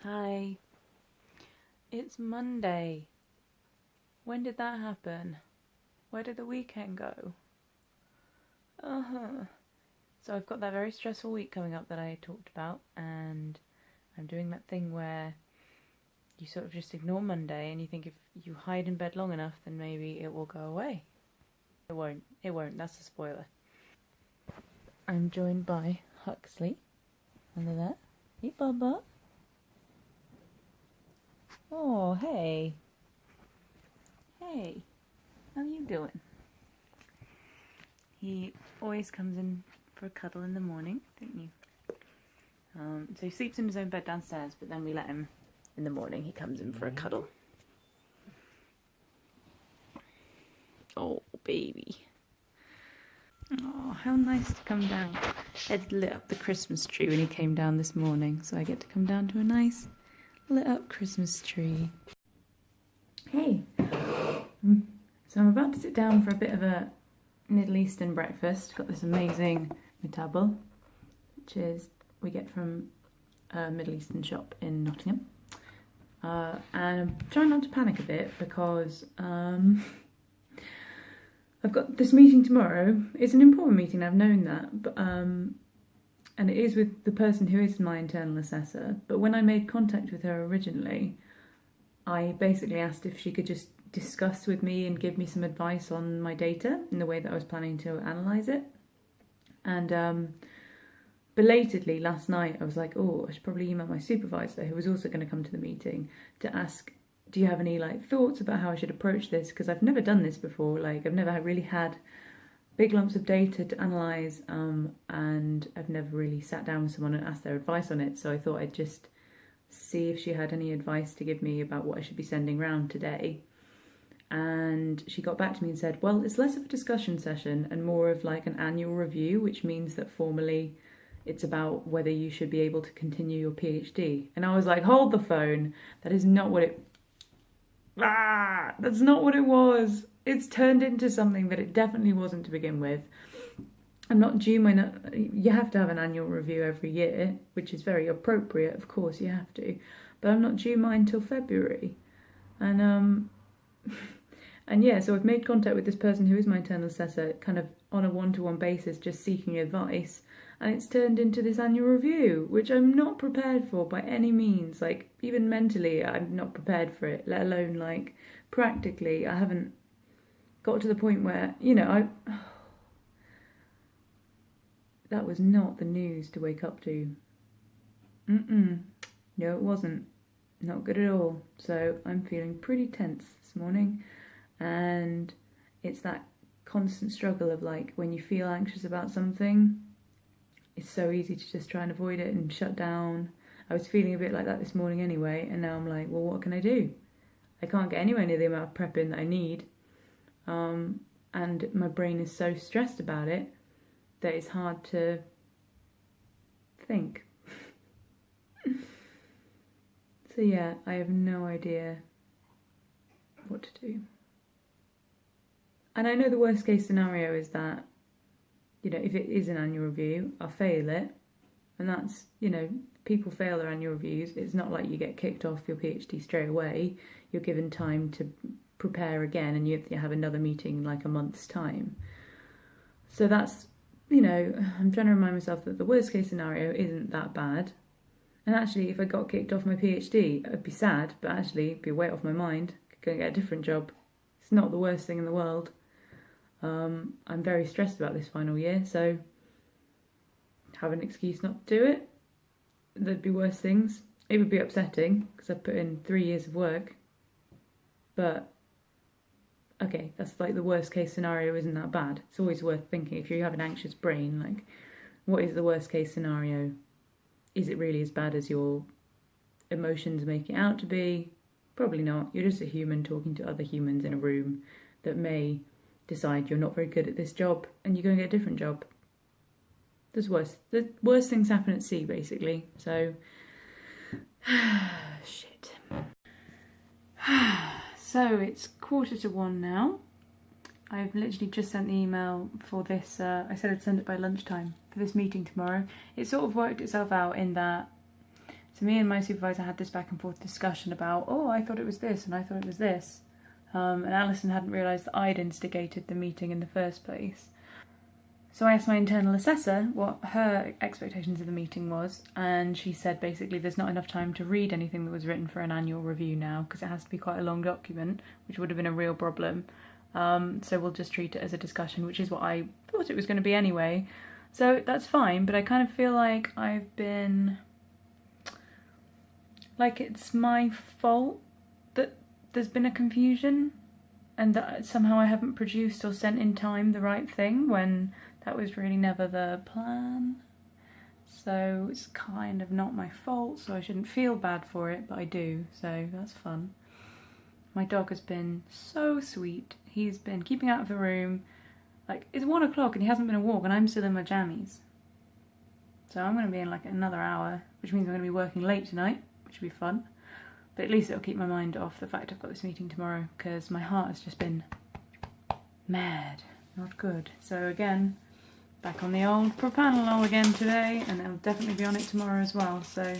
Hi. It's Monday. When did that happen? Where did the weekend go? So I've got that very stressful week coming up that I talked about, and I'm doing that thing where you sort of just ignore Monday and you think if you hide in bed long enough then maybe it will go away. It won't, that's a spoiler. I'm joined by Huxley. Under there. Hey, Bubba. Oh, hey. Hey, how you doing? He always comes in for a cuddle in the morning, don't you? So he sleeps in his own bed downstairs, but then we let him in the morning. He comes in for a cuddle. Oh, baby. Oh, how nice to come down. Ed lit up the Christmas tree when he came down this morning, so I get to come down to a nice lit up Christmas tree. Hey. So I'm about to sit down for a bit of a Middle Eastern breakfast. Got this amazing metabel, which is we get from a Middle Eastern shop in Nottingham. And I'm trying not to panic a bit because I've got this meeting tomorrow. It's an important meeting, I've known that, but and it is with the person who is my internal assessor. But when I made contact with her originally, I basically asked if she could just discuss with me and give me some advice on my data in the way that I was planning to analyse it. And belatedly last night I was like, oh, I should probably email my supervisor, who was also going to come to the meeting, to ask, do you have any thoughts about how I should approach this? Because I've never done this before. I've never really had big lumps of data to analyse, and I've never really sat down with someone and asked their advice on it. So I thought I'd just see if she had any advice to give me about what I should be sending round today. And she got back to me and said, well, it's less of a discussion session and more of an annual review, which means that formally it's about whether you should be able to continue your PhD. And I was like, hold the phone. That is not what it... that's not what it was. It's turned into something that it definitely wasn't to begin with. I'm not due my... You have to have an annual review every year, which is very appropriate, of course you have to. But I'm not due mine till February. And and yeah, so I've made contact with this person who is my internal assessor, kind of on a one-to-one basis, just seeking advice. And it's turned into this annual review, which I'm not prepared for by any means. Even mentally, I'm not prepared for it, let alone, practically. I haven't got to the point where, that was not the news to wake up to. No, it wasn't. Not good at all. So I'm feeling pretty tense this morning. And it's that constant struggle of when you feel anxious about something, it's so easy to just try and avoid it and shut down. I was feeling a bit like that this morning anyway, and now I'm like, well, what can I do? I can't get anywhere near the amount of prepping that I need. And my brain is so stressed about it that it's hard to think. So yeah, I have no idea what to do. And I know the worst case scenario is that, if it is an annual review, I'll fail it. And that's, people fail their annual reviews. It's not like you get kicked off your PhD straight away. You're given time to prepare again, and you have another meeting in a month's time. So that's, I'm trying to remind myself that the worst case scenario isn't that bad. And actually, if I got kicked off my PhD, I'd be sad, but actually it'd be a weight off my mind. I could go and get a different job. It's not the worst thing in the world. I'm very stressed about this final year, so have an excuse not to do it. There'd be worse things. It would be upsetting, because I've put in 3 years of work. But, okay, that's the worst case scenario isn't that bad. It's always worth thinking, if you have an anxious brain, what is the worst case scenario? Is it really as bad as your emotions make it out to be? Probably not. You're just a human talking to other humans in a room that may decide you're not very good at this job and you go and get a different job. There's worse. The worst things happen at sea, basically. So, shit. So it's 1:45 now. I've literally just sent the email for this. I said I'd send it by lunchtime for this meeting tomorrow. It sort of worked itself out in that So me and my supervisor had this back and forth discussion about, oh, I thought it was this and I thought it was this. And Alison hadn't realised that I'd instigated the meeting in the first place. So I asked my internal assessor what her expectations of the meeting was, and she said basically there's not enough time to read anything that was written for an annual review now, because it has to be quite a long document, which would have been a real problem. So we'll just treat it as a discussion, which is what I thought it was going to be anyway. So that's fine, but I kind of feel like I've been... like it's my fault that there's been a confusion and that somehow I haven't produced or sent in time the right thing when that was really never the plan. So it's kind of not my fault, so I shouldn't feel bad for it, but I do, so that's fun. My dog has been so sweet. He's been keeping out of the room. Like, it's 1 o'clock and he hasn't been a walk and I'm still in my jammies. So I'm going to be in like another hour, which means I'm going to be working late tonight, which will be fun. But at least it'll keep my mind off the fact I've got this meeting tomorrow, because my heart has just been mad. Not good. So again, back on the old propranolol again today, and it'll definitely be on it tomorrow as well. So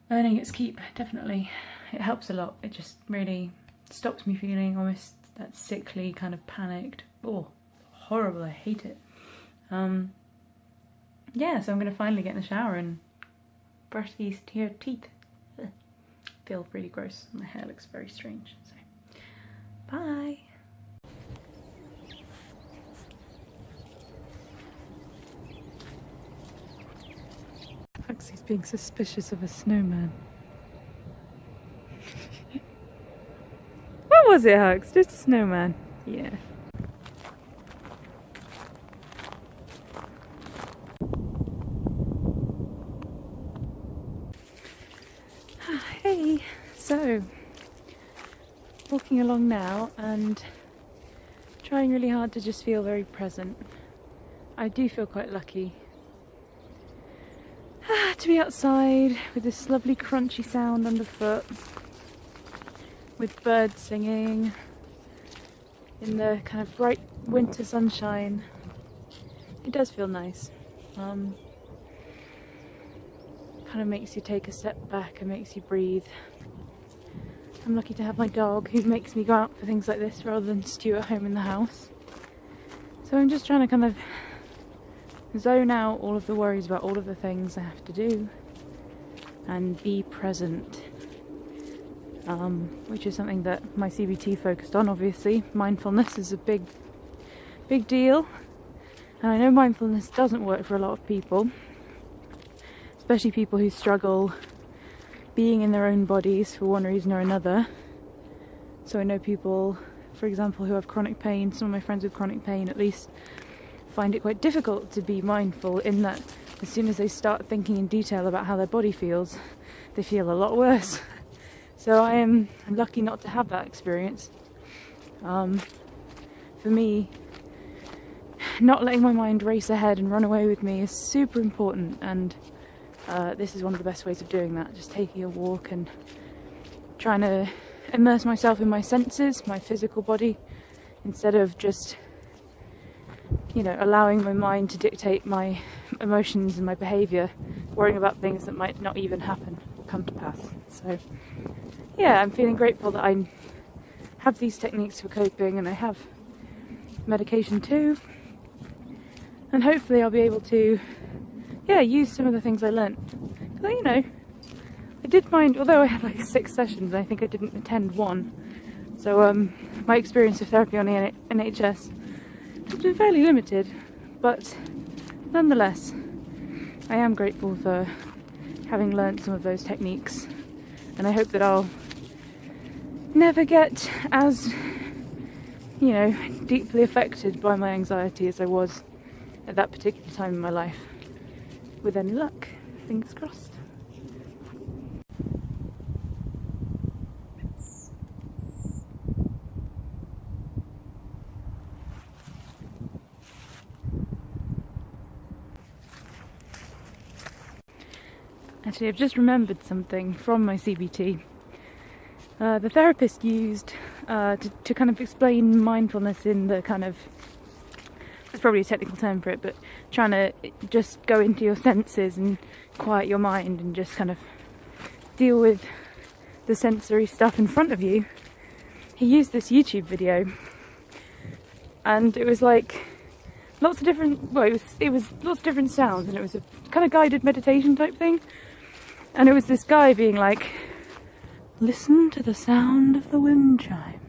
learning its keep, definitely. It helps a lot. It just really stops me feeling almost that sickly kind of panicked. Oh, horrible, I hate it. Yeah, so I'm going to finally get in the shower and brush these teeth. Ugh. Feel really gross. My hair looks very strange. So, bye. Huxley's being suspicious of a snowman. What was it, Hux? Just a snowman? Yeah. Hey, so walking along now and trying really hard to just feel very present. I do feel quite lucky to be outside with this lovely crunchy sound underfoot, with birds singing in the kind of bright winter sunshine. It does feel nice. Kind of makes you take a step back and makes you breathe. I'm lucky to have my dog who makes me go out for things like this rather than stew at home in the house. So I'm just trying to kind of zone out all of the worries about all of the things I have to do and be present, which is something that my CBT focused on. Obviously mindfulness is a big deal, and I know mindfulness doesn't work for a lot of people, especially people who struggle being in their own bodies for one reason or another. So I know people, for example, who have chronic pain, some of my friends with chronic pain at least, find it quite difficult to be mindful, in that as soon as they start thinking in detail about how their body feels, they feel a lot worse. So I'm lucky not to have that experience. For me, not letting my mind race ahead and run away with me is super important, and this is one of the best ways of doing that, just taking a walk and trying to immerse myself in my senses, my physical body, instead of just, you know, allowing my mind to dictate my emotions and my behaviour, worrying about things that might not even happen or come to pass. So yeah, I'm feeling grateful that I have these techniques for coping, and I have medication too, and hopefully I'll be able to use some of the things I learnt. Because, you know, I did find, although I had like 6 sessions, I think I didn't attend one, so my experience of therapy on the NHS has been fairly limited, but nonetheless I am grateful for having learnt some of those techniques, and I hope that I'll never get as, you know, deeply affected by my anxiety as I was at that particular time in my life. With any luck, fingers crossed. Actually, I've just remembered something from my CBT. The therapist used to kind of explain mindfulness in the kind of the probably a technical term for it, but trying to just go into your senses and quiet your mind and just kind of deal with the sensory stuff in front of you. He used this YouTube video, and it was like lots of different, well, it was lots of different sounds, and it was a kind of guided meditation type thing. And it was this guy being like, listen to the sound of the wind chimes.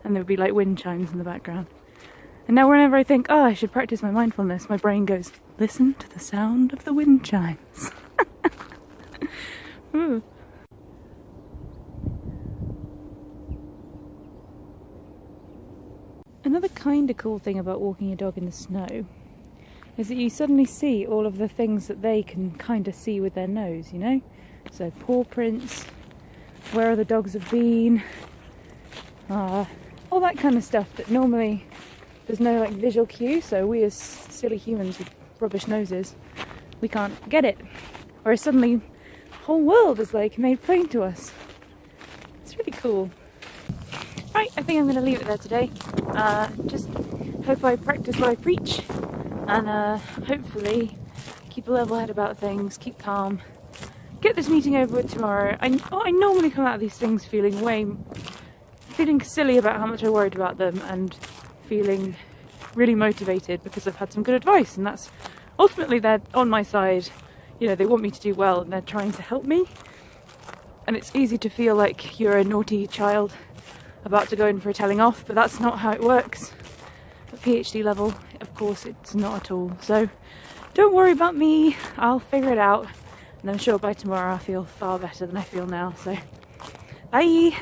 And there would be like wind chimes in the background. And now whenever I think, oh, I should practice my mindfulness, my brain goes, listen to the sound of the wind chimes. Ooh. Another kind of cool thing about walking your dog in the snow is that you suddenly see all of the things that they can kind of see with their nose, you know? So paw prints, where other dogs have been, all that kind of stuff that normally there's no like visual cue, so we as silly humans with rubbish noses, we can't get it. Whereas suddenly the whole world is like made plain to us. It's really cool. Right, I think I'm going to leave it there today. Just hope I practice what I preach, and hopefully keep a level head about things, keep calm, get this meeting over with tomorrow. I normally come out of these things feeling silly about how much I worried about them, and feeling really motivated because I've had some good advice, and that's ultimately they're on my side. You know, they want me to do well and they're trying to help me. And it's easy to feel like you're a naughty child about to go in for a telling off, but that's not how it works. At PhD level, of course, it's not at all. So don't worry about me, I'll figure it out, and I'm sure by tomorrow I'll feel far better than I feel now. So bye!